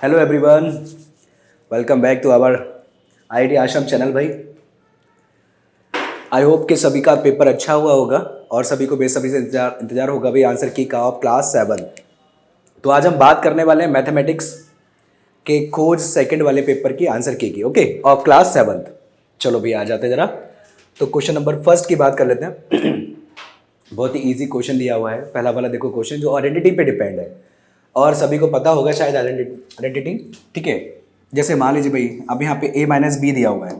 Hello everyone, welcome back to our IIT Ashram channel भाई। I hope कि सभी का पेपर अच्छा हुआ होगा और सभी को बेसब्री से इंतजार होगा भाई आंसर की का ऑफ क्लास 7। तो आज हम बात करने वाले हैं मैथमेटिक्स के खोज सेकंड वाले पेपर की आंसर की ओके, ऑफ क्लास 7। चलो भाई आ जाते हैं जरा। तो क्वेश्चन नंबर फर्स्ट की बात कर लेते हैं। बहुत ही इजी क्वेश्चन दिया हुआ है। पहला वाला देखो क्वेश्चन जो आइडेंटिटी पे डिपेंड है और सभी को पता होगा शायद आइडेंटिटी। ठीक है, जैसे मान लीजिए भाई अब यहाँ पे a माइनस बी दिया हुआ है।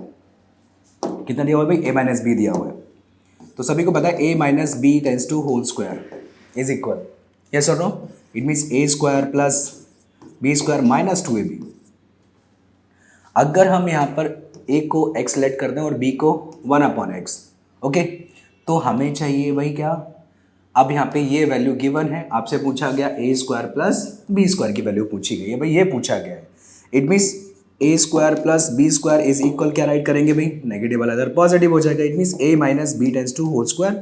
कितना दिया हुआ है भाई? a माइनस बी दिया हुआ है। तो सभी को पता है a minus b tends to whole square is equal, yes और no? It means a square plus b square minus 2ab। अगर हम यहाँ पर a को x लेट कर दें और b को 1/x, ओके, तो हमें चाहिए भाई क्या? अब यहाँ पे ये वैल्यू गिवन है, आपसे पूछा गया a square plus b square की वैल्यू पूछी गई है भाई, ये पूछा गया है। It means a square plus b square is equal, क्या राइट करेंगे भाई? नेगेटिव वाला इधर पॉजिटिव हो जाएगा। It means a minus b tends to whole square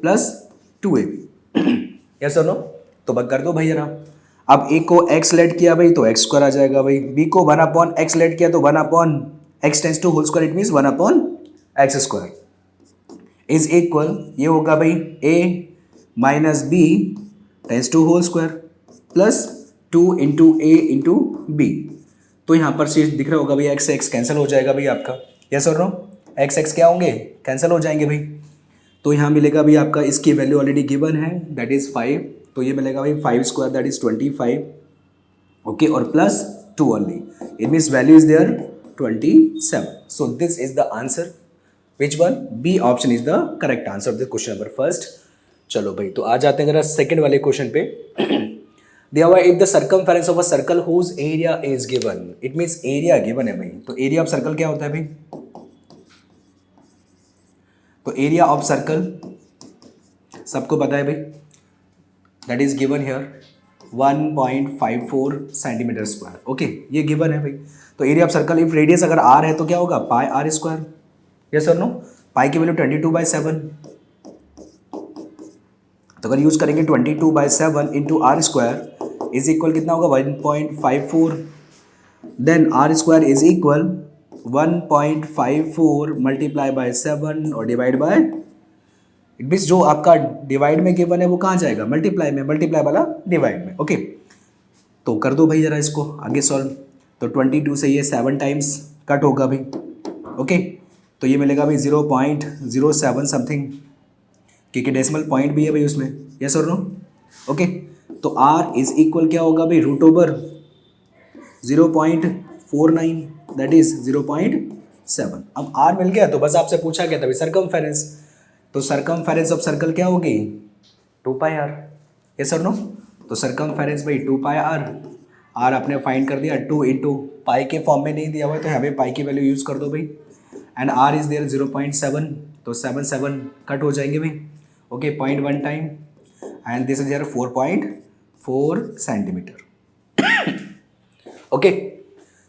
plus 2ab। Yes और नो? तो बग कर दो भाई जरा। अब a को x लेट किया भाई तो x स्क्वायर आ जाएगा भाई, b को 1/x लेट किया तो 1/x tends to whole square, it means 1/x square is equal, ये होगा भाई a minus b tends to whole square plus 2 into a into b. तो यहाँ पर से दिख रहा होगा भाई एक्स एक्स कैंसिल हो जाएगा भाई आपका, यस और नो? एक्स एक्स क्या होंगे? कैंसिल हो जाएंगे भाई। तो यहाँ मिलेगा भाई आपका, इसकी वैल्यू ऑलरेडी गिवन है दैट इज 5, तो ये मिलेगा भाई 5 स्क्वायर दैट इज 25, ओके, और plus 2 only. It means value is there 27। So this is the answer. Which one? B option is the correct answer of the question number first. चलो भाई तो आ जाते हैं जरा सेकंड वाले क्वेश्चन पे। दिया हुआ if the circumference of a circle whose area is given, it means area given है भाई। तो एरिया ऑफ सर्कल क्या होता है भाई? तो एरिया ऑफ सर्कल सबको पता है भाई, that is given here 1.54 centimetre square, okay, ये गिवन है भाई। तो area of circle if radius अगर आर है तो क्या होगा? पाई आर स्क्वायर, यस और नो? पाई की वैल्यू 22/7, तो अगर यूज करेंगे 22/7 into r square is equal कितना होगा? 1.54। Then r square is equal 1.54 multiply by 7 और डिवाइड बाय, इट मीन्स जो आपका डिवाइड में गिवन है वो कहाँ जाएगा? मल्टीप्लाई में, मल्टीप्लाई वाला डिवाइड में, ओके। तो कर दो भाई जरा इसको आगे सॉल्व। तो 22 से ये 7 टाइम्स कट होगा भाई, ओके, तो ये मिलेगा भाई 0.07 समथिंग, क्योंकि डेसिमल पॉइंट भी है भाई उसमें, यस और नो? ओके, तो r इज इक्वल क्या होगा भाई? Root over 0.49 that is 0.7। अब r मिल गया तो बस आपसे पूछा गया था भाई सर्कमफेरेंस, तो सर्कमफेरेंस ऑफ सर्कल क्या होगी? 2πr, यस और नो? तो सर्कमफेरेंस भाई 2πr, r आपने फाइंड कर दिया 2 इंटू पाई के फॉर्म में नहीं दिया हुआ है तो यहाँ पे पाई की वैल्यू यूज कर दो भाई, एंड r इज देयर 0.7, तो 7 कट हो जाएंगे भाई, okay, 0.1 time, and this is 4.4 centimetre, okay.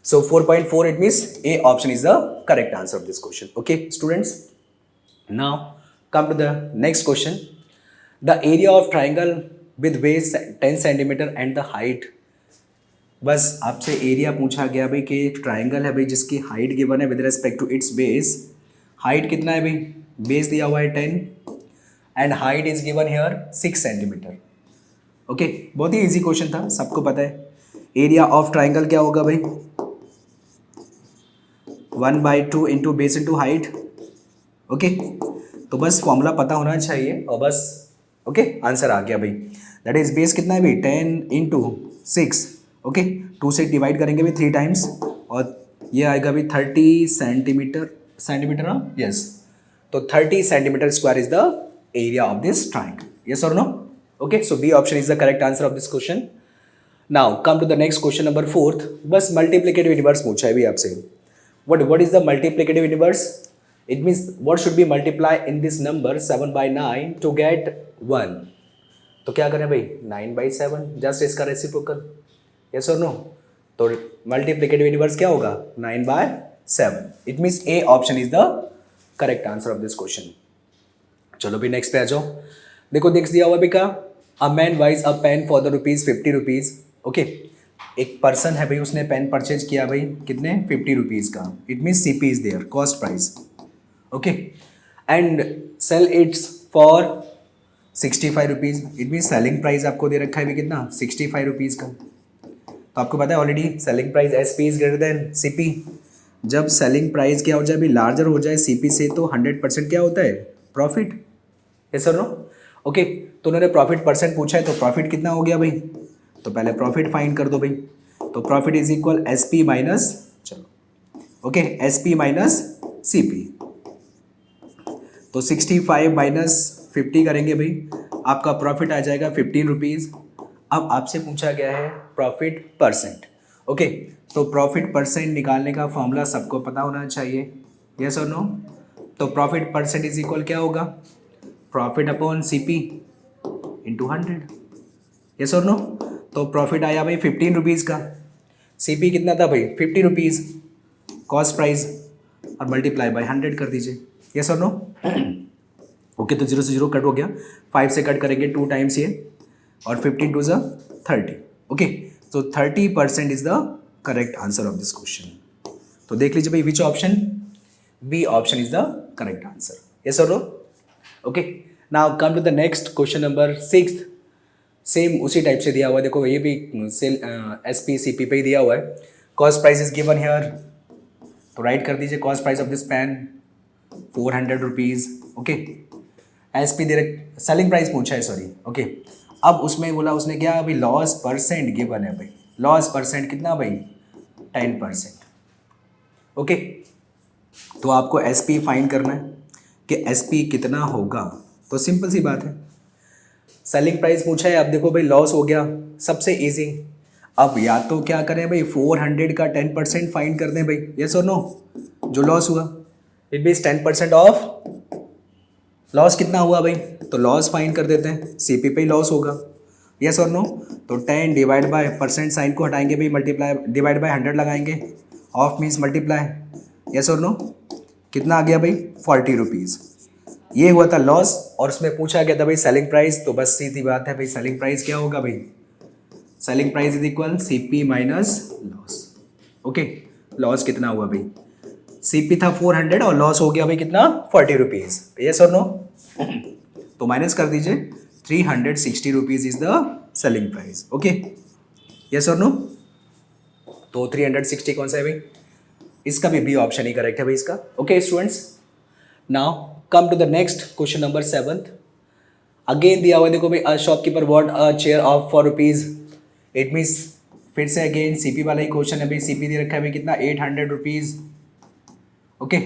So 4.4, it means a option is the correct answer of this question, okay students. Now come to the next question. The area of triangle with base 10 centimetre and the height, बस आपसे area पूछा गया भाई कि एक triangle है भाई जिसकी हाइट गिवन है with respect to its base. Height कितना है भाई? बेस दिया हुआ है 10 and height is given here 6 centimetre, okay. बहुत ही इजी क्वेश्चन था, सबको पता है। एरिया ऑफ ट्राइंगल क्या होगा भाई? 1/2 into base into height, okay. तो बस फॉर्मूला पता होना चाहिए और बस, ओके, आंसर आ गया भाई। दैट इज बेस कितना है भाई? 10 इंटू 6, ओके, 2 से डिवाइड करेंगे भाई 3 टाइम्स और ये आएगा भाई 30 सेंटीमीटर ना, यस। तो 30 centimetre square is the area of this triangle, yes or no? Okay, so B option is the correct answer of this question. Now come to the next question number 4th. बस multiplicative inverse पूछा है भी आपसे। What is the multiplicative inverse? It means what should be multiplied in this number 7/9 to get 1. तो क्या करें भाई? 9/7, just इसका रेसिप्रोकल, yes or no? तो multiplicative inverse क्या होगा? 9/7. It means A option is the correct answer of this question. चलो भी नेक्स्ट पे आ जाओ। देखो नेक्स्ट दिया हुआ भी का, a man buys a pen for the ₹50, okay. एक पर्सन है भाई, उसने पेन परचेज किया भाई कितने 50 रुपीज़ का, it means C P is their cost price, okay, and sell its for 65 rupees, it means selling price आपको दे रखा है भी कितना 65 रुपीज़ का। तो आपको पता है already selling price S P is greater than C P. जब सेलिंग प्राइस क्या हो जाए भाई लार्जर हो जाए सी पी से तो 100% क्या होता है प्रॉफिट, यस और नो, ओके। तो उन्होंने प्रॉफिट परसेंट पूछा है तो प्रॉफिट कितना हो गया भाई, तो पहले प्रॉफिट फाइंड कर दो भाई। तो profit is equal S P minus, चलो okay, S P minus C P. तो 65 माइनस 50 करेंगे भाई, आपका प्रॉफिट आ जाएगा 15 रुपीज़। अब आपसे पूछा गया है प्रॉफिट परसेंट, ओके। तो प्रॉफिट परसेंट निकालने का फॉर्मूला सबको पता होना चाहिए, यस और नो। तो प्रॉफिट परसेंट इज इक्वल क्या होगा, profit upon C P into 100, yes और नो। तो प्रॉफिट आया भाई 15 रुपीज़ का, सी पी कितना था भाई 50 रुपीज़ कॉस्ट प्राइस, और मल्टीप्लाई बाय 100 कर दीजिए, यस और नो। ओके, तो 0 से 0 कट हो गया, 5 से कट करेंगे 2 टाइम्स ये, और 15 टू ज़ 30, ओके। तो 30% is the correct answer of this question. तो देख लीजिए भाई which option, B option is the correct answer, yes और no, okay. Now come to the next question number 6। Same उसी टाइप से दिया हुआ है, देखो ये भी sale S P C P पे ही दिया हुआ है। Cost price is given here, तो राइट कर दीजिए cost price of this pen 400 rupees, okay. S P दे रख, सेलिंग प्राइस पूछा है सॉरी, ओके। अब उसमें बोला उसने क्या अभी लॉस परसेंट गिवन है भाई, लॉस परसेंट कितना भाई 10%, ओके। तो आपको एस पी फाइंड करना है कि एस पी कितना होगा, तो सिंपल सी बात है, सेलिंग प्राइस पूछा है, अब देखो भाई लॉस हो गया, सबसे इजी। अब या तो क्या करें भाई 400 का 10% फाइंड कर दें भाई, यस और नो, जो लॉस हुआ इट मीन्स 10% ऑफ लॉस कितना हुआ भाई, तो लॉस फाइंड कर देते हैं, सीपी पे ही लॉस होगा, यस और नो। तो 10 डिवाइड बाय परसेंट साइन को हटाएंगे भाई, मल्टीप्लाई डिवाइड बाय 100 लगाएंगे, ऑफ मीन्स मल्टीप्लाई, यस और नो। कितना आ गया भाई 40 रुपीज़, ये हुआ था लॉस, और उसमें पूछा गया था भाई सेलिंग प्राइस, तो बस सीधी बात है भाई सेलिंग प्राइस क्या होगा भाई, selling price is equal CP minus loss, okay. Loss कितना हुआ भाई, सीपी था 400 और लॉस हो गया भाई कितना 40 रुपीज़, यस और नो। तो माइनस कर दीजिए 360 rupees is the selling price, okay, yes और नो। तो 360 कौन सा है भाई, इसका भी बी ऑप्शन ही करेक्ट है भाई इसका, okay students. Now come to the next question number 7। Again दिया हुआ देखो भाई, a shopkeeper what a chair of 4 rupees, it means फिर से अगेन सीपी वाला ही क्वेश्चन है भाई, सीपी दे रखा है भाई कितना 800 rupees, okay,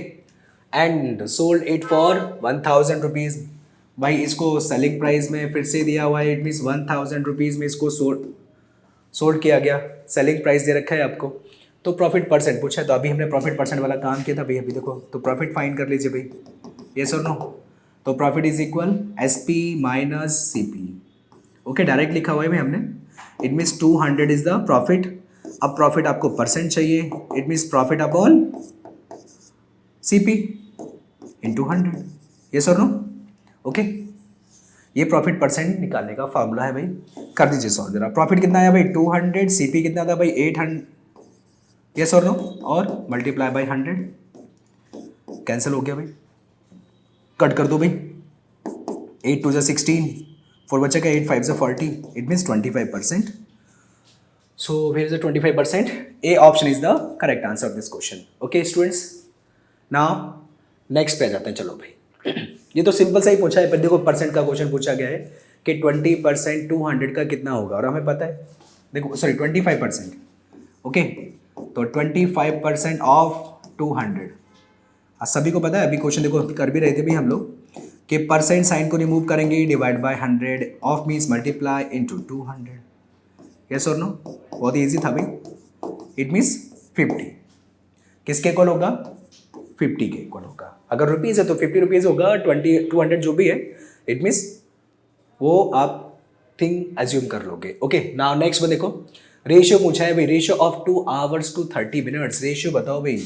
and sold it for 1000 rupees. भाई इसको सेलिंग प्राइस में फिर से दिया हुआ है, इट मीन्स 1000 रुपीज़ में इसको सोल्ड किया गया, सेलिंग प्राइस दे रखा है आपको। तो प्रॉफिट परसेंट पूछा है, तो अभी हमने प्रॉफिट परसेंट वाला काम किया था भाई, अभी देखो तो प्रॉफिट फाइंड कर लीजिए भाई, यस और नो। तो profit is equal S P minus C P, okay, direct लिखा हुआ है भाई हमने, it means 200 is the profit. अब प्रॉफिट आपको परसेंट चाहिए, it means profit upon C P into 100, yes और नो, ओके। ये प्रॉफिट परसेंट निकालने का फार्मूला है भाई, कर दीजिए सॉल्व जरा। प्रॉफिट कितना आया भाई 200, सी पी कितना था भाई 800, यस और नो, और मल्टीप्लाई बाई 100, कैंसिल हो गया भाई, कट कर दो भाई, 8 टू ज़ा 16, 4 बचेगा, 8 5 ज़ा 40, it means 25%। So where is the 25%, A option is the correct answer of this question, okay students. Now next पे आ जाते हैं, चलो भाई। ये तो सिंपल सा ही पूछा है, पर देखो परसेंट का क्वेश्चन पूछा गया है कि 20% 200 का कितना होगा, और हमें पता है देखो सॉरी 25%, ओके। तो 25% ऑफ 200, सभी को पता है, अभी क्वेश्चन देखो कर भी रहे थे भी हम लोग कि परसेंट साइन को रिमूव करेंगे, divide by 100, of means multiply into 200, yes और नो, बहुत ही ईजी था भाई, इट मीन्स 50 किसके इक्वल होगा, 50 के इक्वल होगा। अगर रुपीज़ है तो 50 रुपीज़ होगा, 200 जो भी है, इट मीन्स वो आप थिंग एज्यूम कर लोगे, ओके। नाउ नेक्स्ट में देखो, रेशियो पूछा है भाई, ratio of 2 hours to 30 minutes, ratio बताओ भाई,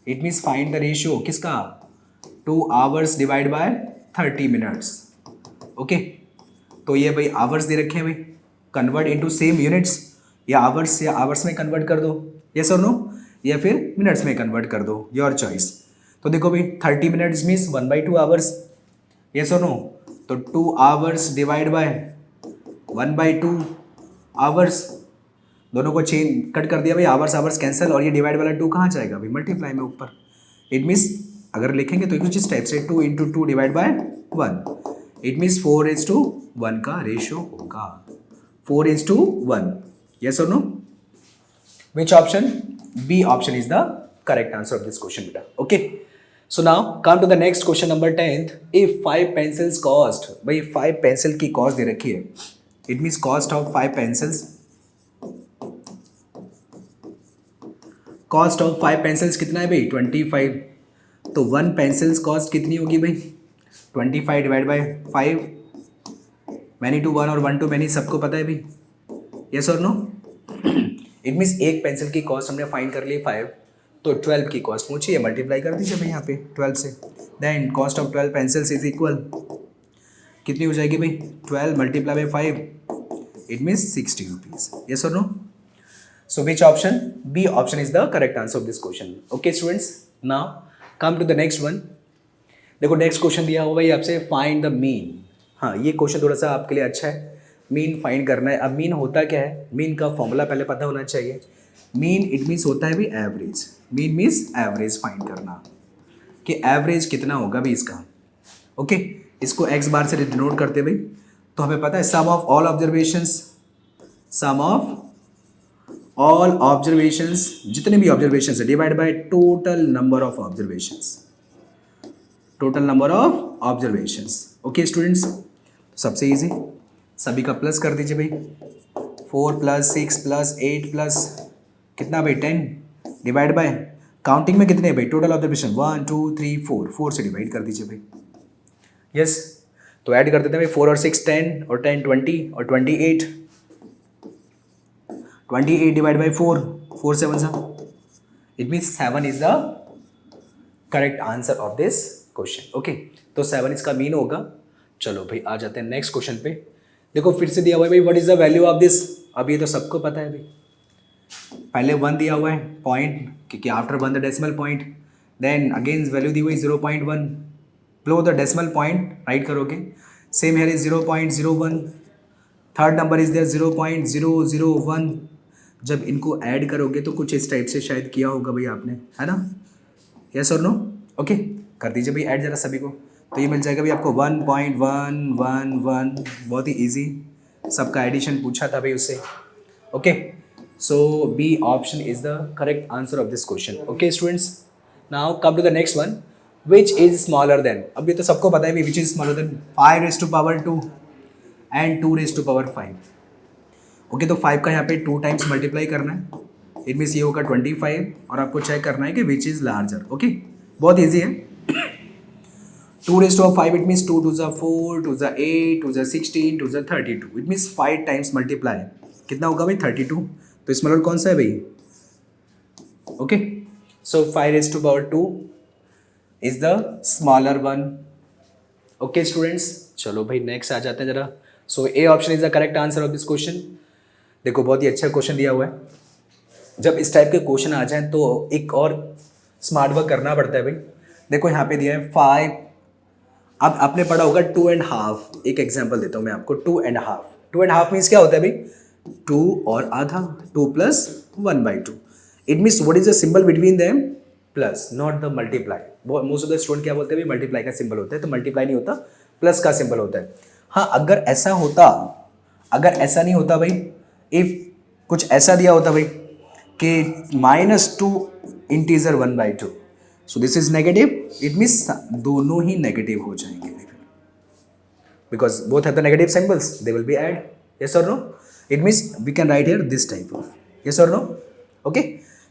it means find the ratio किसका, 2 hours divide by 30 minutes, okay. तो ये भाई आवर्स दे रखे हैं भाई, कन्वर्ट इनटू सेम यूनिट्स, या आवर्स में कन्वर्ट कर दो, यस और नो, या फिर मिनट्स में कन्वर्ट कर दो, योर चॉइस। तो देखो भाई 30 मिनट्स मीन्स 1/2 आवर्स, यस और नो। तो 2 आवर्स डिवाइड बाय 1/2 आवर्स, दोनों को चेन कट कर दिया भाई, आवर्स कैंसिल, और ये डिवाइड वाला 2 कहाँ जाएगा भाई, मल्टीप्लाई में ऊपर। इट मीन्स अगर लिखेंगे तो कुछ इस टाइप से 2 × 2 डिवाइड बाय 1, इट मीन्स 4:1 का रेशियो होगा, 4:1, yes or no? Which option? B option is the correct answer of this question beta. Okay, so now come to the next question number 10th. If 5 pencils cost, भाई 5 pencil की cost दे रखी है, it means cost of 5 pencils, cost of 5 pencils कितना है भाई 25, तो 1 pencils cost कितनी होगी भाई 25 डिवाइड बाय 5, मैनी टू 1 और 1 टू मैनी, सबको पता है भाई, यस और नो। इट मीन्स एक पेंसिल की कॉस्ट हमने फाइंड कर ली 5, तो 12 की कॉस्ट पूछिए, मल्टीप्लाई कर दीजिए भाई यहाँ पे 12 से, then cost of 12 pencils is equal, कितनी हो जाएगी भाई 12 multiply by 5, it means 60 rupees, yes और no. So which option? B option is the correct answer of this question. Okay students, now come to the next one. देखो next question दिया हुआ भाई आपसे, फाइंड द मीन। हाँ, ये question थोड़ा सा आपके लिए अच्छा है, मीन फाइंड करना है। अब मीन होता क्या है, मीन का फॉर्मूला पहले पता होना चाहिए। मीन इट मीन्स होता है भी average, mean means average find करना, कि एवरेज कितना होगा भी इसका। ओके, इसको एक्स बार से डिनोट करते भाई, तो हमें पता है sum of all observations, sum of all observations, जितने भी ऑब्जर्वेशंस है, divide by total number of observations, total number of observations. Okay students, सबसे इजी, सभी का प्लस कर दीजिए भाई, 4 + 6 + 8 प्लस कितना भाई 10, डिवाइड बाय काउंटिंग में कितने भाई टोटल ऑब्जर्वेशन 1 2 3 4, 4 से डिवाइड कर दीजिए भाई, यस। तो ऐड कर देते हैं भाई 4 और 6 10, और 10 20, और 28, 28 डिवाइड बाई 4, 4 7 सा, it means 7 is the correct answer of this question. Okay, तो 7 इसका मीन होगा। चलो भाई आ जाते हैं नेक्स्ट क्वेश्चन पे। देखो फिर से दिया हुआ है भाई, what is the value of this. अब ये तो सबको पता है भाई, पहले 1 दिया हुआ है पॉइंट, क्योंकि after 1 the decimal point, then again value दी हुई 0.1, below the decimal point write करोगे, same here is 0.01, third number is there 0.001। जब इनको ऐड करोगे तो कुछ इस टाइप से शायद किया होगा भाई आपने, है ना, यस और नो। ओके, कर दीजिए भाई ऐड जरा सभी को, तो ये मिल जाएगा भाई आपको 1.111, बहुत ही इजी, सबका एडिशन पूछा था भाई उससे। Okay, so B option is the correct answer of this question. Okay students, now come to the next one, which is smaller than. अब ये तो सबको पता है भाई, which is smaller than 5⁻² and 2⁻5। Okay, तो 5 का यहाँ पे 2 टाइम्स मल्टीप्लाई करना है, इट मीन्स ये होगा 25, और आपको चेक करना है कि विच इज लार्जर। ओके, बहुत ईजी है। 2⁻5 इट मीन्स 2 2 ज़ा 4, 2 ज़ा 8, 2 ज़ा 16, 2 ज़ा 32, इट मीन्स 5 टाइम्स मल्टीप्लाई, कितना होगा भाई 32। तो स्मॉलर कौन सा है भाई, okay, so 5⁻² is the smaller one. Okay students, चलो भाई नेक्स्ट आ जाते हैं जरा। So A option is the correct answer of this question. देखो बहुत ही अच्छा क्वेश्चन दिया हुआ है, जब इस टाइप के क्वेश्चन आ जाएं तो एक और स्मार्ट वर्क करना पड़ता है भाई। देखो यहाँ पे दिया है 5, अब आपने पढ़ा होगा 2.5, एक एग्जांपल देता हूँ मैं आपको, 2.5, 2.5 मीन्स क्या होता है भाई 2 और आधा, 2 + 1/2, it means what is the symbol between them, plus, not the multiply. Most of the student क्या बोलते हैं भाई मल्टीप्लाई का सिंबल होता है, तो मल्टीप्लाई नहीं होता, प्लस का सिंबल होता है। हाँ, अगर ऐसा होता, अगर ऐसा नहीं होता भाई, इफ कुछ ऐसा दिया होता भाई कि -2 integer 1/2, so this is negative, it means दोनों ही नेगेटिव हो जाएंगे, because both have the negative symbols, they will be add, yes और no. It means we can write here this type of, yes और नो। ओके,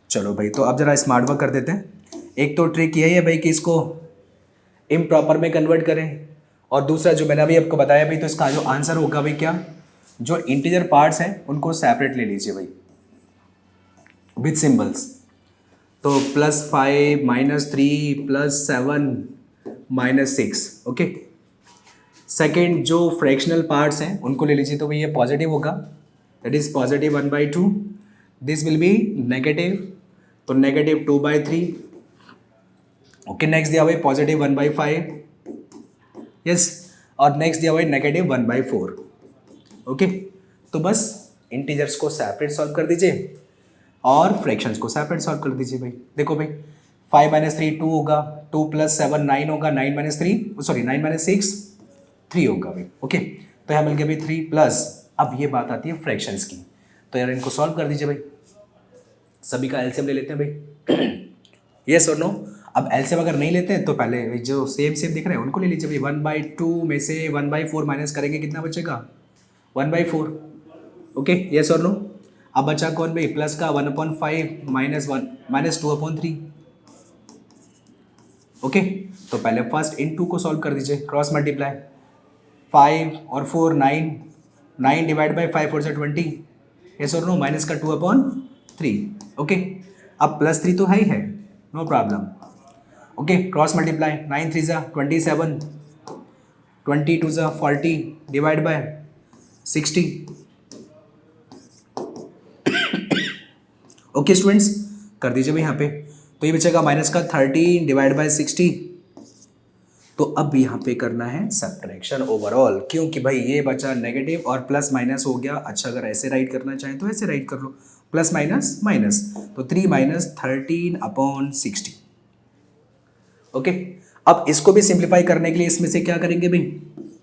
चलो भाई, तो अब जरा स्मार्ट वर्क कर देते हैं। एक तो ट्रिक यही है भाई कि इसको इम्प्रॉपर में कन्वर्ट करें, और दूसरा जो मैंने अभी आपको बताया भाई, तो इसका जो आंसर होगा भाई क्या, जो इंटीजर पार्ट्स हैं उनको सेपरेट ले लीजिए भाई विथ सिंबल्स। तो +5 -3 +7 -6। ओके, सेकेंड जो फ्रैक्शनल पार्ट्स हैं उनको ले लीजिए, तो भाई ये पॉजिटिव होगा, that is positive 1/2, this will be negative, तो नेगेटिव 2/3। ओके, नेक्स्ट दिया हुआ है पॉजिटिव 1/5, यस, और नेक्स्ट दिया हुआ है नेगेटिव 1/4। ओके, तो बस इंटीजर्स को सेपरेट सॉल्व कर दीजिए और फ्रैक्शंस को सेपरेट सॉल्व कर दीजिए भाई। देखो भाई 5 - 3 2 होगा, 2 + 7 9 होगा, 9 - 3 सॉरी 9 - 6 3 होगा भाई। ओके, तो यहाँ मिल गया भाई 3 प्लस, अब ये बात आती है फ्रैक्शंस की, तो यार इनको सॉल्व कर दीजिए भाई, सभी का एलसीएम ले लेते हैं भाई। यस और नो? अब एलसीएम अगर नहीं लेते हैं तो पहले जो सेम सेम दिख रहे हैं उनको ले लीजिए भाई। 1/2 में से 1/4 माइनस करेंगे, कितना बचेगा? 1/4। ओके, यस और नो? अब बचा कौन भाई? प्लस का 1/5 -1 -2/3। ओके, तो पहले फर्स्ट इन टू को सॉल्व कर दीजिए, क्रॉस मल्टीप्लाई 5 और 4 9, 9 डिवाइड बाई 5 4 20, यस और नो? माइनस का 2/3। ओके, अब +3 तो है ही है, no problem. Okay, cross multiply 9 3 27, 22 40 divide by 60। Okay students, कर दीजिए भाई यहाँ पे, तो ये बचेगा माइनस का 13 डिवाइड बाय 60। तो अब यहाँ पे करना है सब्ट्रैक्शन ओवरऑल, क्योंकि भाई ये बचा नेगेटिव और प्लस माइनस हो गया। अच्छा, अगर ऐसे राइट करना चाहें तो ऐसे राइट कर लो, प्लस माइनस माइनस, तो 3 - 13/60। ओके, अब इसको भी सिंप्लीफाई करने के लिए इसमें से क्या करेंगे भाई?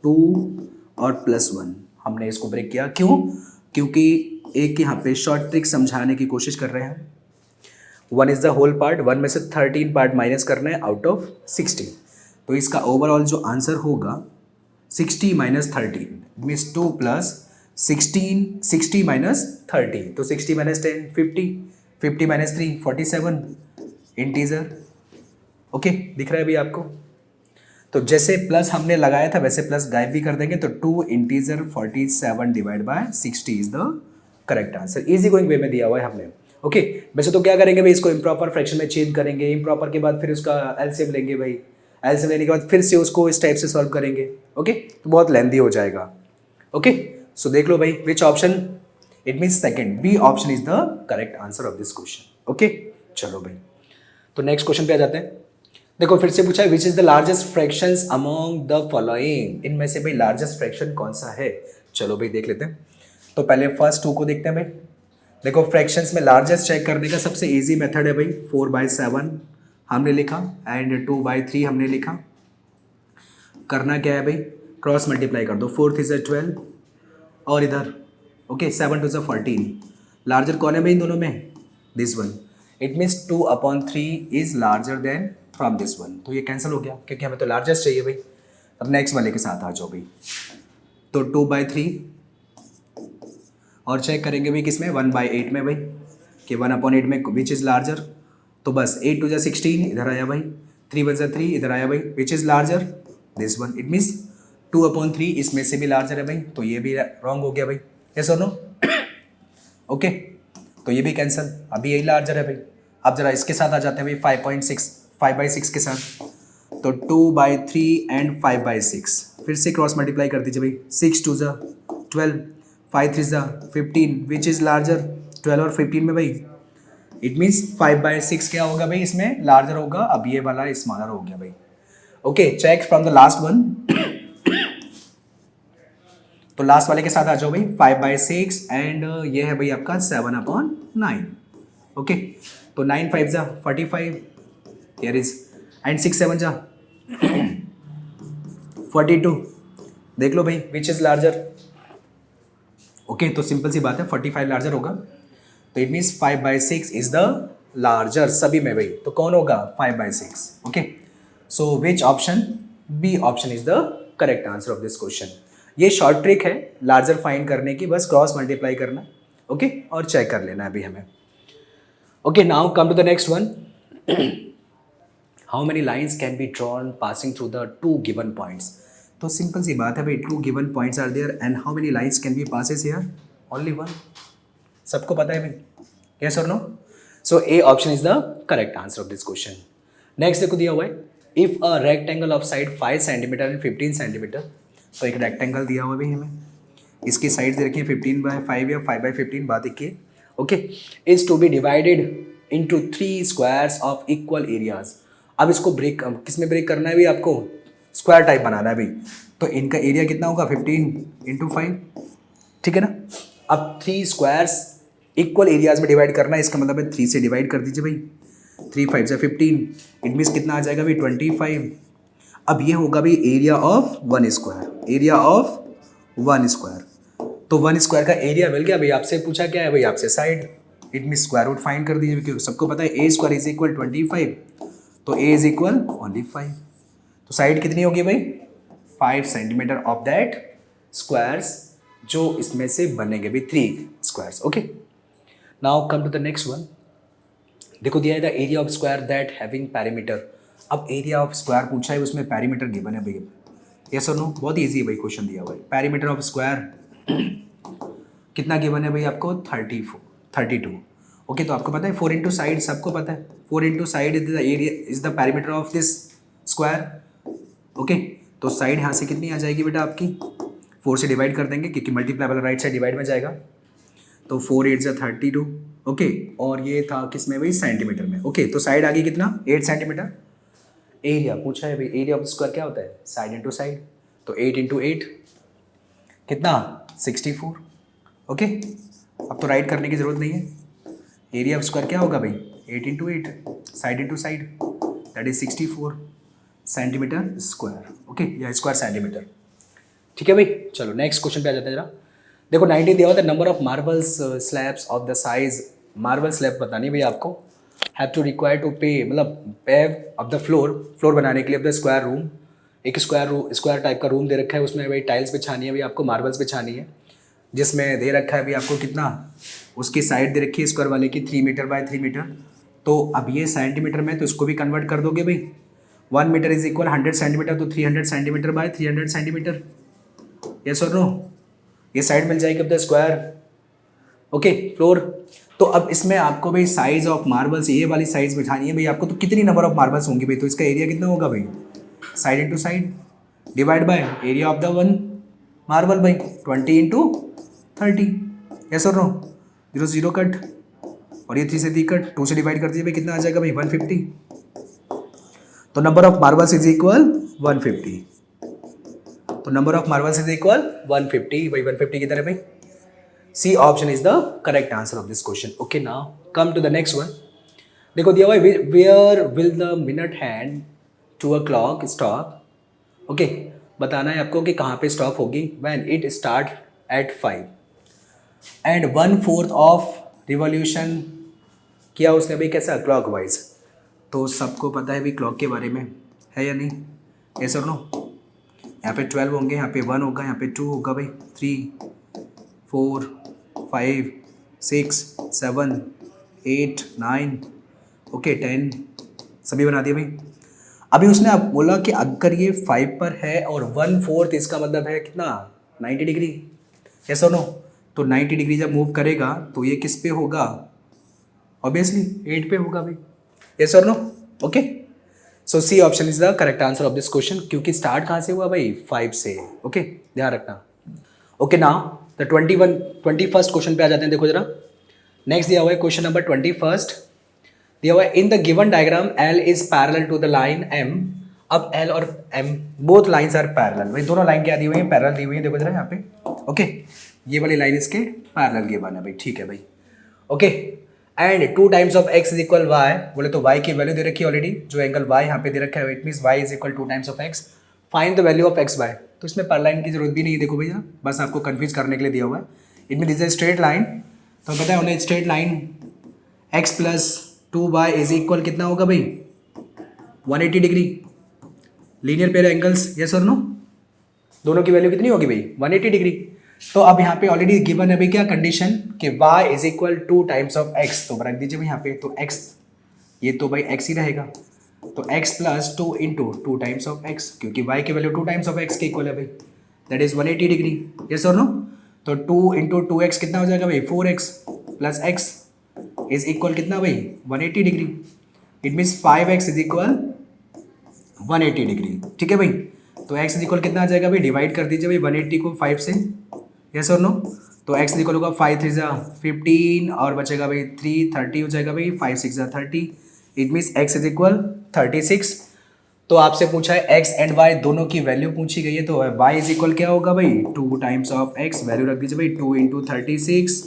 2 और +1 हमने इसको ब्रेक किया, क्यों? क्योंकि एक यहाँ पे शॉर्ट ट्रिक समझाने की कोशिश कर रहे हैं। 1 इज द होल पार्ट, 1 में से 13 पार्ट माइनस करना है आउट ऑफ 60, तो इसका ओवरऑल जो आंसर होगा 60 - 13 मीन्स 2 + 16, 60 - 13, तो 60 - 10 50, 50 - 3 47 इंटीजर। ओके, दिख रहा है अभी आपको? तो जैसे प्लस हमने लगाया था वैसे प्लस गायब भी कर देंगे, तो 2 integer 47 divide by 60 is the correct answer. Easy going way में दिया हुआ है हमने। ओके, वैसे तो क्या करेंगे भाई, इसको इम्प्रॉपर फ्रैक्शन में चेंज करेंगे, इम्प्रॉपर के बाद फिर उसका एलसीएम लेंगे भाई, एलसीएम लेने के बाद फिर से उसको इस टाइप से सॉल्व करेंगे। ओके, तो बहुत लेंदी हो जाएगा। ओके, सो देख लो भाई which option, it means second, B option is the correct answer of this question. Okay, चलो भाई, तो नेक्स्ट क्वेश्चन पे आ जाते हैं। देखो फिर से पूछा है which is the largest fractions among the following, इनमें से भाई लार्जेस्ट फ्रैक्शन कौन सा है? चलो भाई देख लेते हैं। तो पहले फर्स्ट 2 को देखते हैं भाई। देखो फ्रैक्शंस में लार्जेस्ट चेक करने का सबसे इजी मेथड है भाई, 4/7 हमने लिखा एंड 2/3 हमने लिखा। करना क्या है भाई, क्रॉस मल्टीप्लाई कर दो, 4 3 12 और इधर ओके 7 2 14। लार्जर कौन है भाई इन दोनों में? This one, it means 2/3 is larger than from this one, तो ये कैंसिल हो गया क्योंकि हमें तो लार्जेस्ट चाहिए भाई। अब नेक्स्ट वाले के साथ आ जाओ भाई, तो 2/3 और चेक करेंगे भाई किसमें? 1/8 में भाई, कि 1/8 में विच इज़ लार्जर, तो बस 8 2 16 इधर आया भाई, 3 1 3 इधर आया भाई, which is larger? This one, it means 2/3 इसमें से भी लार्जर है भाई, तो ये भी रॉन्ग हो गया भाई। यस और नो? ओके, तो ये भी कैंसिल, अभी यही लार्जर है भाई। अब जरा इसके साथ आ जाते हैं भाई 5/6 के साथ, तो 2/3 एंड 5/6 फिर से क्रॉस मल्टीप्लाई कर दीजिए भाई, 6 2 12, 5 3 15, विच इज़ लार्जर? 12 और 15 में भाई, इट मीन्स 5/6 क्या होगा भाई इसमें? लार्जर होगा। अब ये वाला स्मॉलर हो गया भाई। Okay, check from the last one. तो लास्ट वाले के साथ आ जाओ भाई, 5/6 एंड ये है भाई आपका 7/9। ओके, तो 9 5 45 हियर इज, एंड 6 7 42। देख लो भाई विच इज लार्जर। ओके, तो सिंपल सी बात है 45 लार्जर होगा, तो it means 5/6 is the larger सभी में भाई, तो कौन होगा? 5/6। Okay, so which option? B option is the correct answer of this question. ये शॉर्ट ट्रिक है लार्जर फाइंड करने की, बस क्रॉस मल्टीप्लाई करना। ओके, और चेक कर लेना अभी हमें। Okay, now come to the next one. How many lines can be drawn passing through the 2 given points? तो सिंपल सी बात है भाई, 2 given points are there and how many lines can be passes here? Only one. सबको पता है भाई, yes और no? So A option is the correct answer of this question. Next देखो दिया हुआ है, if a rectangle of side 5 centimetre and 15 centimetre, तो एक रेक्टेंगल दिया हुआ है भाई हमें, इसकी साइड दे रखी है 15/5 या 5/15 बात एक ही, okay, is to be divided into 3 squares of equal areas. अब इसको ब्रेक किस में ब्रेक करना है भी आपको, स्क्वायर टाइप बनाना है भी, तो इनका एरिया कितना होगा 15/5, ठीक है ना। अब 3 स्क्वायर्स इक्वल एरियाज में डिवाइड करना है, इसका मतलब है 3 से डिवाइड कर दीजिए भाई, 3 5 से 15, इट मीन्स कितना आ जाएगा भाई 25। अब ये होगा भाई area of 1 square, area of 1 square, तो 1 स्क्वायर का एरिया मिल गया भाई। आपसे पूछा क्या है भाई, आपसे side, it mean square root find कर दीजिए, क्योंकि सबको पता है ए स्क्वायर इज इक्वल 25, तो ए इज इक्वल ओनली 5, तो साइड कितनी होगी भाई 5 सेंटीमीटर ऑफ दैट स्क्वायर्स जो इसमें से बनेंगे भाई 3 squares, okay. Now come to the next one, देखो दिया है the area of square that having perimeter. अब एरिया ऑफ स्क्वायर पूछा है, उसमें पैरीमीटर गिवन है भैया, यस और नो, बहुत इजी है भाई क्वेश्चन दिया हुआ है। पैरीमीटर ऑफ स्क्वायर कितना गिवन है भाई आपको 32, ओके, तो आपको पता है 4 इंटू साइड, सबको पता है 4 into side is the area is the perimeter of this square, okay. तो साइड यहाँ से कितनी आ जाएगी बेटा आपकी, 4 से डिवाइड कर देंगे क्योंकि मल्टीप्लाई वाला राइट साइड डिवाइड में जाएगा, तो 4 8 जा 32, ओके, और ये था किस में भाई सेंटीमीटर में, ओके, तो साइड आ गई कितना 8 सेंटीमीटर। एरिया पूछा है भाई, एरिया ऑफ स्क्वायर क्या होता है साइड इंटू साइड, तो 8 इंटू 8 कितना 64, ओके। अब तो राइट करने की जरूरत नहीं है, एरिया ऑफ स्क्वायर क्या होगा भाई 8 into 8 side into side, that is 64 centimetre square, okay, या स्क्वायर सेंटीमीटर, ठीक है भाई। चलो नेक्स्ट क्वेश्चन पे आ जाते हैं जरा। देखो 19 दिया होता है, number of marbles slabs of the size, marble slab बतानी है भाई आपको, हैव टू रिक्वायर टू पे, मतलब पे ऑफ द फ्लोर बनाने के लिए ऑफ द स्क्वायर रूम, एक स्क्वायर टाइप का रूम दे रखा है, उसमें भाई टाइल्स बिछानी है भाई आपको, मार्बल्स बिछानी है, जिसमें दे रखा है भाई आपको कितना, उसकी साइड दे रखी है स्क्वायर वाले की 3 मीटर बाय 3 मीटर, तो अब ये सेंटीमीटर में तो इसको भी कन्वर्ट कर दोगे भाई, 1 मीटर इज इक्वल 100 सेंटीमीटर, तो 300 सेंटीमीटर बाय 300 सेंटीमीटर, यस और नो, ये साइड मिल जाएगी अब द स्क्वायर, ओके, फ्लोर। तो अब इसमें आपको भाई साइज ऑफ मार्बल्स, ये वाली साइज बिठानी है भाई आपको, तो कितनी नंबर ऑफ मार्बल्स होंगी भाई, तो इसका एरिया कितना होगा भाई, side into side divide by area of the one marble भाई 20 इंटू 30, यस और नो, 0 0 कट, और ये 3 से 3 कट, 2 से डिवाइड कर दीजिए भाई, कितना आ जाएगा भाई 150, तो number of marbles is equal 150, तो number of marbles is equal 150 भाई, 150 किधर है भाई, C option is the correct answer of this question, okay. Now come to the next one, देखो दिया हुआ है where will the minute hand to a clock stop, okay, बताना है आपको कि कहाँ पे स्टॉप होगी, when it start at 5 and 1/4 of revolution किया उसने भाई कैसा क्लॉक वाइज, तो सबको पता है भाई क्लॉक के बारे में है या नहीं, यस और नो, यहाँ पे 12 होंगे, यहाँ पे 1 होगा, यहाँ पे 2 होगा भाई, 3 4 5 6 7 8 9, ओके 10, सभी बना दिए भाई। अभी उसने आप बोला कि अगर ये 5 पर है और 1/4, इसका मतलब है कितना 90 डिग्री, यस और नो, तो 90 डिग्री जब मूव करेगा तो ये किस पे होगा, ऑब्वियसली 8 पे होगा भाई, यस और no, okay. So C option is the correct answer of this question, क्योंकि स्टार्ट कहाँ से हुआ भाई 5 से, ओके, ध्यान रखना, okay. Now the 21st question पे आ जाते हैं, देखो जरा, नेक्स्ट दिया हुआ है क्वेश्चन नंबर 21 दिया हुआ है, in the given diagram L is parallel to the line M, अब L और M both lines are parallel, भाई दोनों लाइन क्या दी हुई है पैरेलल दी हुई है, देखो जरा यहाँ पे, ओके, ये वाली लाइन इसके पैरेलल गिवन है भाई, ठीक है भाई, okay, and 2 times of x is equal y, बोले तो y की वैल्यू दे रखी है ऑलरेडी, जो एंगल y यहाँ पे दे रखा है, it means y is equal 2 times of x, find the value of x y, तो इसमें पर लाइन की जरूरत भी नहीं है, देखो भैया बस आपको कन्फ्यूज करने के लिए दिया हुआ है, it mean this is straight line, तो पता है उन्हें straight line x plus 2y is equal कितना होगा भाई 180 degree, linear pair angles, yes और नो, दोनों की वैल्यू कितनी होगी भाई 180 डिग्री। तो अब यहाँ पे ऑलरेडी गिवन है भाई क्या कंडीशन कि y is equal 2 times of x, तो रख दीजिए भाई यहाँ पे, तो x ये तो भाई x ही रहेगा, तो x plus 2 into 2 times of x, क्योंकि y की वैल्यू 2 टाइम्स ऑफ x के इक्वल है भाई, दैट इज 180 डिग्री, यस और नो, तो 2 इंटू 2x कितना हो जाएगा भाई 4x plus x is equal कितना भाई 180 degree, it means 5x is equal 180 degree, ठीक है भाई। तो x इज इक्वल कितना आ जाएगा भाई, डिवाइड कर दीजिए भाई 180 को 5 से, यस और नो? तो x इक्वल होगा 5 3 जा 15 और बचेगा भाई 3 30 हो जाएगा भाई 5 6 जा 30। It means x is equal 36। तो आपसे पूछा है x एंड y दोनों की वैल्यू पूछी गई है, तो y इज इक्वल क्या होगा भाई 2 टाइम्स ऑफ x, वैल्यू रख दीजिए भाई 2 इंटू 36।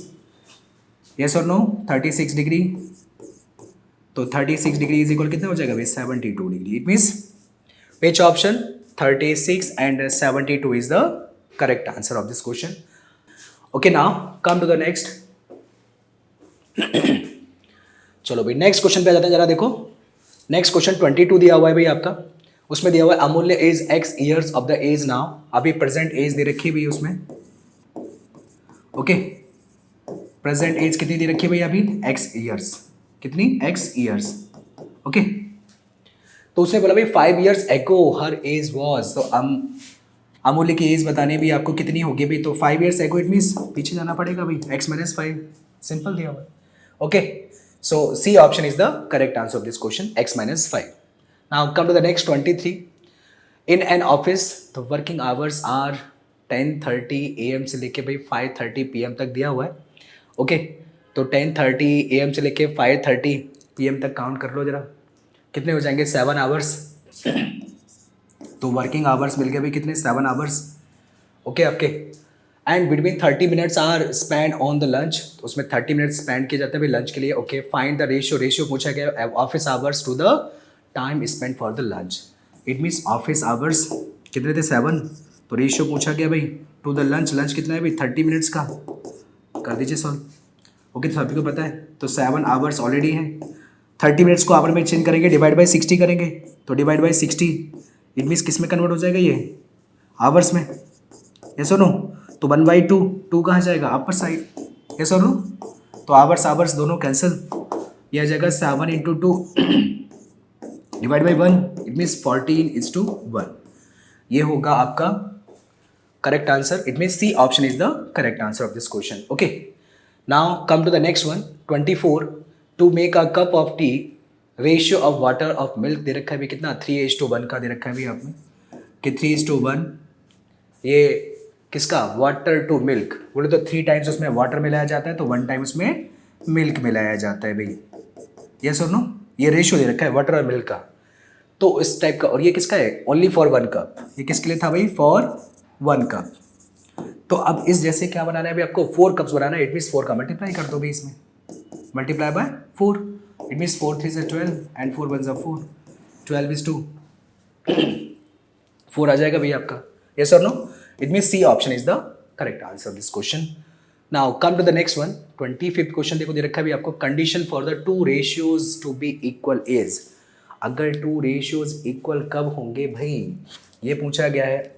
यस और नो? 36 डिग्री, तो 36 डिग्री इज इक्वल कितना हो जाएगा भाई 72 degree. It means which option 36 and 72 is the correct answer of this question. Okay, now come to the next. चलो भाई नेक्स्ट क्वेश्चन पे आ जाते हैं। जरा देखो नेक्स्ट क्वेश्चन 22 दिया हुआ है भाई आपका, उसमें दिया हुआ है Amulya age x years of the age now. अभी प्रेजेंट एज दे रखी है उसमें। ओके, प्रेजेंट एज कितनी दे रखी है भाई अभी x ईयर्स, कितनी x ईयर्स। ओके, तो उसने बोला भाई 5 years ago her age was, तो अमूल्य की एज बताने भी आपको कितनी होगी भाई, तो 5 years ago इट मीन्स पीछे जाना पड़ेगा भाई x माइनस 5, सिंपल दिया हुआ। Okay, so C option is the correct answer of this question x minus 5। Now come to the next 23। In an office the working hours are 10:30 AM से लेके भाई 5:30 PM तक दिया हुआ है। ओके, तो 10:30 AM से लेके 5:30 PM तक काउंट कर लो जरा, कितने हो जाएंगे 7 आवर्स। तो वर्किंग आवर्स मिल गए भाई कितने 7 आवर्स। ओके आपके, and between 30 minutes are spend on the lunch, तो उसमें 30 मिनट्स स्पेंड किए जाते हैं भाई लंच के लिए। Okay, find the ratio, ratio पूछा गया office hours to the time spend for the lunch. It means office hours कितने थे 7, तो रेशियो पूछा गया भाई टू द लंच, लंच कितना है भाई 30 मिनट्स का, कर दीजिए सॉल्व। ओके, तो सभी को पता है, तो 7 आवर्स ऑलरेडी है, 30 मिनट्स को आवर में चेंज करेंगे, डिवाइड बाई 60 करेंगे, तो डिवाइड बाई 60 इट मीन्स किस में कन्वर्ट हो जाएगा ये आवर्स में। यस और नो? तो 1/2, 2 कहाँ जाएगा अपर साइड। यस और नो? तो आवर्स आवर्स दोनों कैंसिल, ये आ जाएगा 7 into 2 divide by 1, it means 14:1। ये होगा आपका correct answer. It means C option is the correct answer of this question. Okay, now come to the next one 24। To make a cup of tea ratio of water of milk दे रखा है भी कितना 3:1 का दे रखा है भी आपने कि 3:1। ये किसका वाटर टू मिल्क बोले तो 3 टाइम्स उसमें वाटर मिलाया जाता है, तो 1 टाइम उसमें मिल्क मिलाया जाता है भाई। यस और नो? ये रेशियो दे रखा है वाटर और मिल्क का, तो इस टाइप का। और ये किसका है ओनली फॉर 1 कप, ये किसके लिए था भाई फॉर 1 कप। तो अब इस जैसे क्या बनाना है भाई आपको 4 कप्स बनाना है। इट मीन्स 4 का मल्टीप्लाई कर दो भाई इसमें, multiply by 4, it means 4 3 is 12 and 4 1 4, 12:2 4 आ जाएगा भैया आपका। यस और no? It means C option is the correct answer of this question. Now come to the next one 25th question. देखो दे रखा है भी आपको condition for the 2 ratios to be equal is, अगर 2 रेशियोज इक्वल कब होंगे भाई, ये पूछा गया है।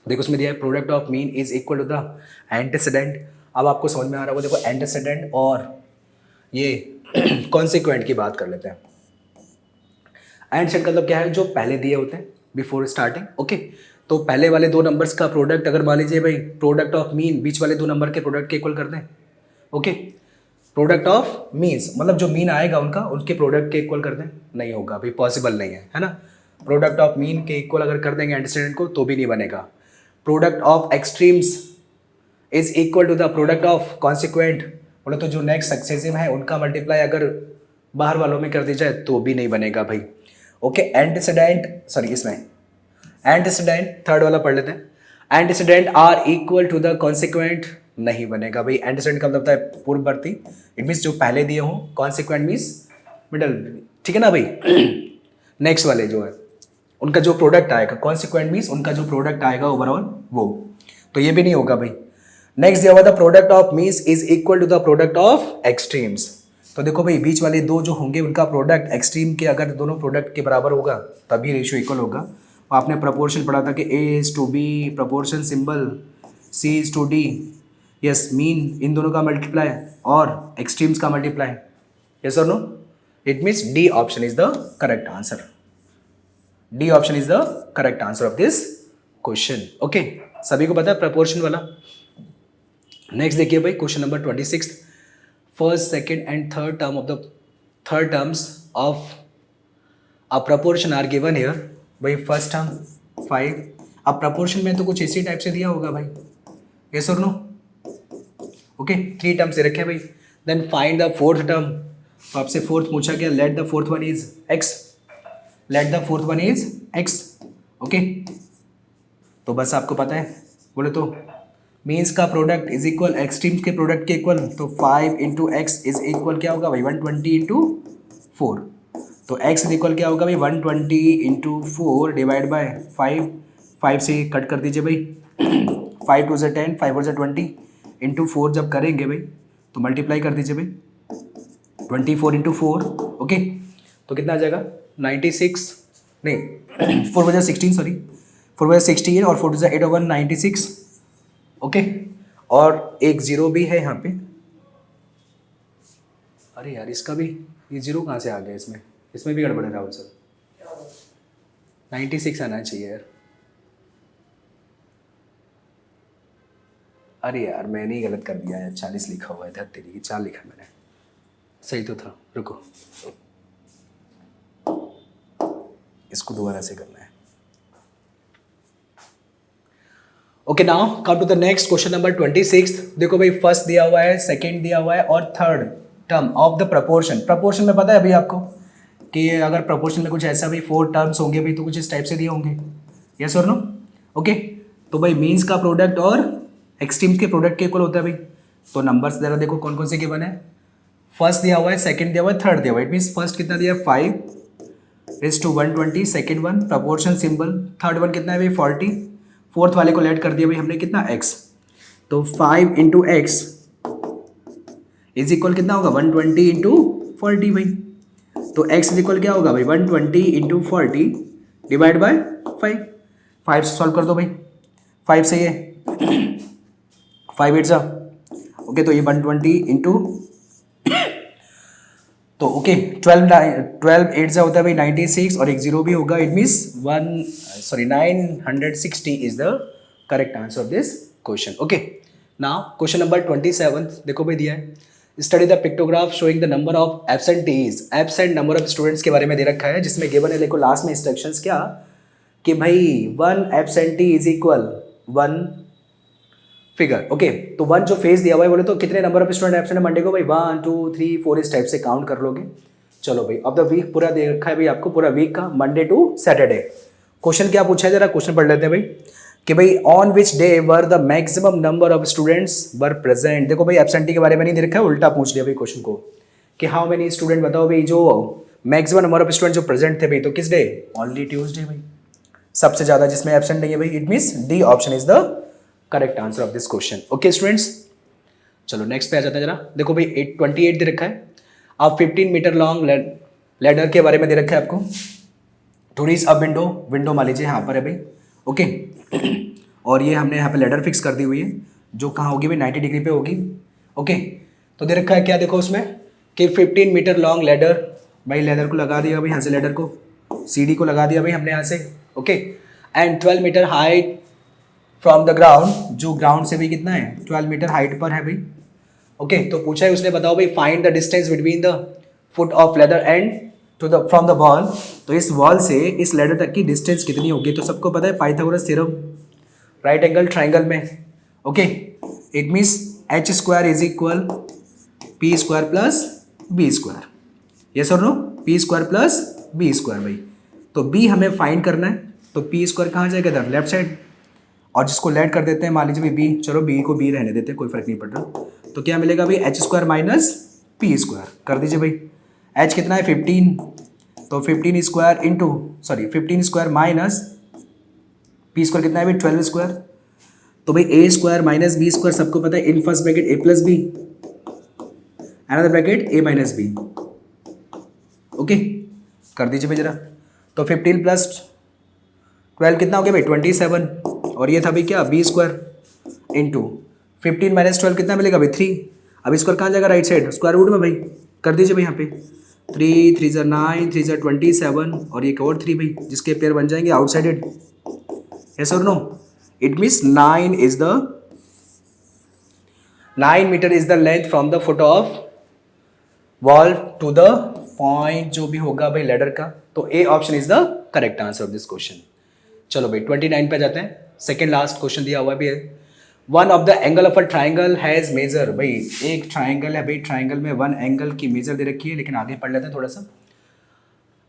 देखो उसमें दिया है product of mean is equal to the antecedent. अब आपको समझ में आ रहा होगा, देखो एंटीसीडेंट और ये कॉन्सिक्वेंट की बात कर लेते हैं। एंटीसीडेंट का मतलब क्या है, जो पहले दिए होते हैं बिफोर स्टार्टिंग। ओके, तो पहले वाले 2 नंबर्स का प्रोडक्ट अगर मान लीजिए भाई प्रोडक्ट ऑफ मीन बीच वाले 2 नंबर के प्रोडक्ट के इक्वल कर दें। ओके, प्रोडक्ट ऑफ मीन्स मतलब जो मीन आएगा उनका उनके प्रोडक्ट के इक्वल कर दें, नहीं होगा अभी पॉसिबल नहीं है ना। प्रोडक्ट ऑफ मीन के इक्वल अगर कर देंगे एंटीसीडेंट को तो भी नहीं बनेगा। Product of extremes is equal to the product of consequent, बोले तो जो नेक्स्ट सक्सेसिव है उनका मल्टीप्लाई अगर बाहर वालों में कर दी जाए तो भी नहीं बनेगा भाई। ओके, एंटीसीडेंट सॉरी इसमें एंटीसीडेंट थर्ड वाला पढ़ लेते हैं। Antecedent are equal to the consequent, नहीं बनेगा भाई। एंटीसीडेंट का मतलब होता है पूर्ववर्ती, इट मीन्स जो पहले दिए हों, कॉन्सिक्वेंट मीन्स मिडल, ठीक है ना भाई। नेक्स्ट वाले जो है उनका जो प्रोडक्ट आएगा, कॉन्सिक्वेंट मीन्स उनका जो प्रोडक्ट आएगा ओवरऑल वो, तो ये भी नहीं होगा भाई। नेक्स्ट दिया हुआ था product of means is equal to the product of extremes, तो देखो भाई बीच वाले 2 जो होंगे उनका प्रोडक्ट एक्सट्रीम के अगर दोनों प्रोडक्ट के बराबर होगा तभी रेशियो इक्वल होगा। आपने प्रपोर्शन पढ़ा था कि A is to B, proportion symbol C is to D, yes mean इन दोनों का मल्टीप्लाई और एक्सट्रीम्स का मल्टीप्लाई। यस और no? It means D option is the correct answer. D option is the correct answer of this question. Okay, सभी को पता है प्रपोर्शन वाला। नेक्स्ट देखिए भाई question number 26। First second and third term of the third terms of a proportion are given here. भाई first term 5, अब proportion में तो कुछ इसी टाइप से दिया होगा भाई, यस और नो? ओके, 3 टर्म्स दे रखे हैं भाई. Then find the fourth term. तो आपसे फोर्थ पूछा गया, let the fourth one is x. Let the fourth one is x. Okay, तो बस आपको पता है, बोले तो मीन्स का प्रोडक्ट इज इक्वल एक्सट्रीम्स के प्रोडक्ट के इक्वल. तो 5 इंटू एक्स इज इक्वल क्या होगा भाई 120 इंटू 4. तो x इज इक्वल क्या होगा भाई 120 इंटू 4 डिवाइड बाय 5. 5 से कट कर दीजिए भाई. 5 टू ज़ा 10, 5 और ज़ा 20 इंटू 4 जब करेंगे भाई तो मल्टीप्लाई कर दीजिए भाई. 24 इंटू 4. ओके, तो कितना आ जाएगा 96, नहीं 4 वजह 16, सॉरी 4 वजह 16 और 4 टू ज़ा 8 और 1 96. ओके, और एक जीरो भी है यहाँ पे. अरे यार इसका भी ये जीरो कहाँ से आ गया इसमें? इसमें भी गड़बड़ है राहुल सर. 96 आना चाहिए यार. अरे यार मैंने ही गलत कर दिया है, 40 लिखा हुआ है. तेरी की 4 लिखा मैंने. सही तो था, रुको इसको दोबारा से करना है. Okay, now come to the next question number 26. देखो भाई फर्स्ट दिया हुआ है, सेकंड दिया हुआ है और third term of the proportion. Proportion में पता है अभी आपको कि अगर प्रपोर्शन में कुछ ऐसा भी 4 टर्म्स होंगे भाई तो कुछ इस टाइप से दिए होंगे. यस और नो? ओके, तो भाई मीन्स का प्रोडक्ट और एक्सट्रीम्स के प्रोडक्ट के इक्वल होता है भाई. तो नंबर्स जरा देखो कौन कौन से गिवन है. फर्स्ट दिया हुआ है, सेकंड दिया हुआ है, थर्ड दिया हुआ है. इट मीन्स फर्स्ट कितना दिया है 5 is to 120. Second one proportion symbol. Third one कितना है भाई 40. फोर्थ वाले को लेट कर दिया भाई हमने कितना x. तो 5 इंटू एक्स इज इक्वल कितना होगा 120 इंटू 40 भाई. तो x इज इक्वल क्या होगा भाई 120 इंटू 40 डिवाइड बाय 5. 5 से सॉल्व कर दो भाई. 5 से ये 5 8 जा. ओके, तो ये 120 इंटू तो ओके 12 8 जा होता है भाई 96 और एक जीरो भी होगा. It means 960 is the correct answer of this question. Okay, now question number 27 देखो भाई दिया है. Study the pictograph showing the number of absentees. Absent number of students के बारे में दे रखा है जिसमें गिवन है. देखो लास्ट में इंस्ट्रक्शंस क्या कि भाई 1 absentee is equal 1 figure. Okay, तो 1 जो फेज दिया हुआ है बोले तो कितने नंबर ऑफ स्टूडेंट एब्सेंट है मंडे को भाई 1 2 3 4 इस टाइप से काउंट कर लोगे. चलो भाई अब द वीक पूरा दे रखा है भाई आपको, पूरा वीक का मंडे टू सैटरडे. क्वेश्चन क्या पूछा है जरा क्वेश्चन पढ़ लेते हैं भाई कि भाई on which day were the maximum number of students were present. देखो भाई एब्सेंटी के बारे में नहीं दे रखा है, उल्टा पूछ लिया भाई क्वेश्चन को कि हाउ मेनी स्टूडेंट बताओ भाई जो मैक्सिमम नंबर ऑफ स्टूडेंट जो प्रेजेंट थे भाई तो किस डे ओनली ट्यूसडे भाई. सबसे ज्यादा जिसमें एब्सेंट नहीं है भाई. It means D option is the correct answer of this question. Okay students, चलो नेक्स्ट पे आ जाते हैं जरा. देखो भाई 28 दे रखा है. अब 15 मीटर लॉन्ग लैडर के बारे में दे रखा है आपको. थोड़ी अब विंडो मान लीजिए यहाँ पर है भाई. ओके, और ये हमने यहाँ पे लैडर फिक्स कर दी हुई है जो कहाँ होगी भाई 90 डिग्री पे होगी. ओके, तो दे रखा है क्या देखो उसमें कि 15 मीटर लॉन्ग लैडर. भाई लैडर को लगा दिया भाई यहाँ से, लैडर को सीढ़ी को लगा दिया भाई हमने यहाँ से. Okay, and 12 metre height from the ground. जो ग्राउंड से भी कितना है 12 मीटर हाइट पर है भाई. ओके, तो पूछा है उसने बताओ भाई find the distance between the foot of ladder and to the from the wall. तो इस वॉल से इस लेडर तक की डिस्टेंस कितनी होगी. तो सबको पता है Pythagoras theorem right angle triangle में. Okay, it means h square is equal p square plus b square. Yes और no? p square plus b square भाई. तो b हमें फाइंड करना है. तो p स्क्वायर कहाँ जाएगा इधर लेफ्ट साइड, और जिसको लेट कर देते हैं मान लीजिए भाई b. चलो b को b रहने देते हैं, कोई फर्क नहीं पड़ रहा. तो क्या मिलेगा भाई h square minus p square. कर दीजिए भाई. h कितना है 15. तो 15 square into 15 square minus p square कितना है भाई 12 स्क्वायर. तो भाई a square minus b square सबको पता है in first bracket a plus b, another bracket a minus b. Okay, कर दीजिए भाई जरा. तो 15 प्लस 12 कितना हो गया भाई 27. और ये था भाई क्या b स्क्वायर इंटू 15 माइनस 12 कितना मिलेगा भाई 3. अब स्क्वायर कहाँ जाएगा राइट साइड स्क्वायर रूट में भाई. कर दीजिए भाई यहाँ पे 3 3 9 3 27 और एक और 3 भाई जिसके पेयर बन जाएंगे आउटसाइडेड. यस और no? It means 9 metre is the length from the foot of wall to the point जो भी होगा भाई लेडर का. तो A option is the correct answer of this question. चलो भाई 29 पे जाते हैं. सेकेंड लास्ट क्वेश्चन दिया हुआ भी है. One of the angle of a triangle has measure, भाई एक ट्राइंगल है भाई, ट्राइंगल में वन एंगल की मेजर दे रखी है, लेकिन आगे पढ़ लेते हैं थोड़ा सा।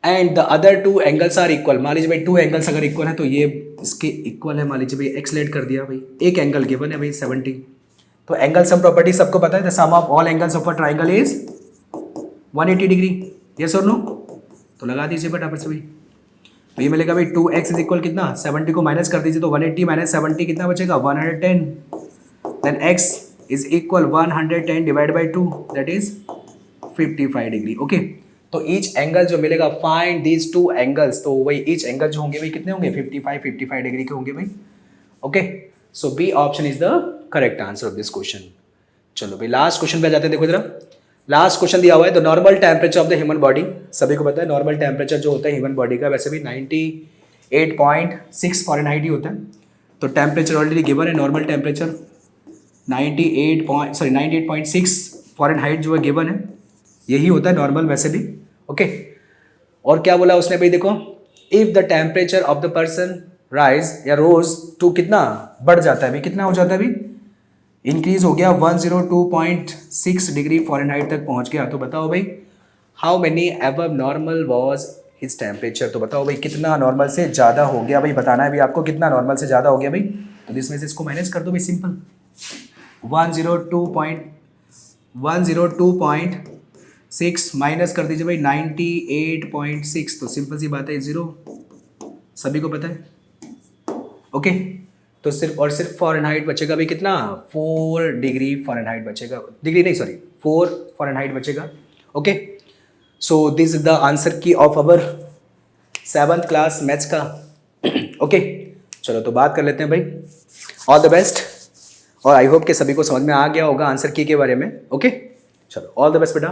And the other two angles are equal, मान लीजिए भाई टू एंगल्स अगर इक्वल है तो ये इसके इक्वल है, मान लीजिए भाई एक्स लेट कर दिया भाई, एक एंगल गिवन है भाई 70, तो एंगल सम प्रॉपर्टी सबको पता है, the sum of all angles of a triangle is 180 degree, yes और नो, तो लगा दीजिए फटाफट से भाई। तो ये मिलेगा भाई 2x इज इक्वल कितना, 70 को माइनस कर दीजिए तो 180 माइनस 70 कितना बचेगा 110, then x is equal 110 divide by 2 that is 55 degree. Okay, तो ईच एंगल जो मिलेगा, फाइंड दीज टू एंगल्स, तो वही ईच एंगल जो होंगे भाई कितने होंगे 55 डिग्री के होंगे भाई। Okay, so B option is the correct answer of this question. चलो भाई लास्ट क्वेश्चन पे जाते हैं, देखो जरा लास्ट क्वेश्चन दिया हुआ है, the normal temperature of the human body, सभी को पता है नॉर्मल टेम्परेचर जो होता है ह्यूमन बॉडी का वैसे भी 98.6 फ़ारेनहाइट ही होता है, तो टेम्परेचर ऑलरेडी गिवन है, नॉर्मल टेम्परेचर 98.6 फ़ारेनहाइट जो है गिवन है, यही होता है नॉर्मल वैसे भी। ओके, और क्या बोला उसने भाई, देखो if the temperature of the person rise या रोज टू कितना बढ़ जाता है भाई, कितना हो जाता है भाई, इंक्रीज हो गया 102.6 डिग्री फ़ारेनहाइट तक पहुंच गया, तो बताओ भाई how many above normal was his temperature, तो बताओ भाई कितना नॉर्मल से ज़्यादा हो गया भाई, बताना है भाई आपको कितना नॉर्मल से ज़्यादा हो गया भाई, तो इसमें से इसको माइनस कर दो भाई, सिंपल 102.6 माइनस कर दीजिए भाई 98.6, तो सिंपल सी बात है 0, सभी को पता है। ओके, तो सिर्फ और सिर्फ फ़ारेनहाइट बचेगा भाई कितना 4 डिग्री फ़ारेनहाइट बचेगा, डिग्री नहीं सॉरी 4 फ़ारेनहाइट बचेगा। Okay, so this is the answer key of our 7th class maths का। ओके, चलो तो बात कर लेते हैं भाई, ऑल द बेस्ट, और आई होप कि सभी को समझ में आ गया होगा आंसर की के बारे में। ओके, चलो ऑल द बेस्ट बेटा।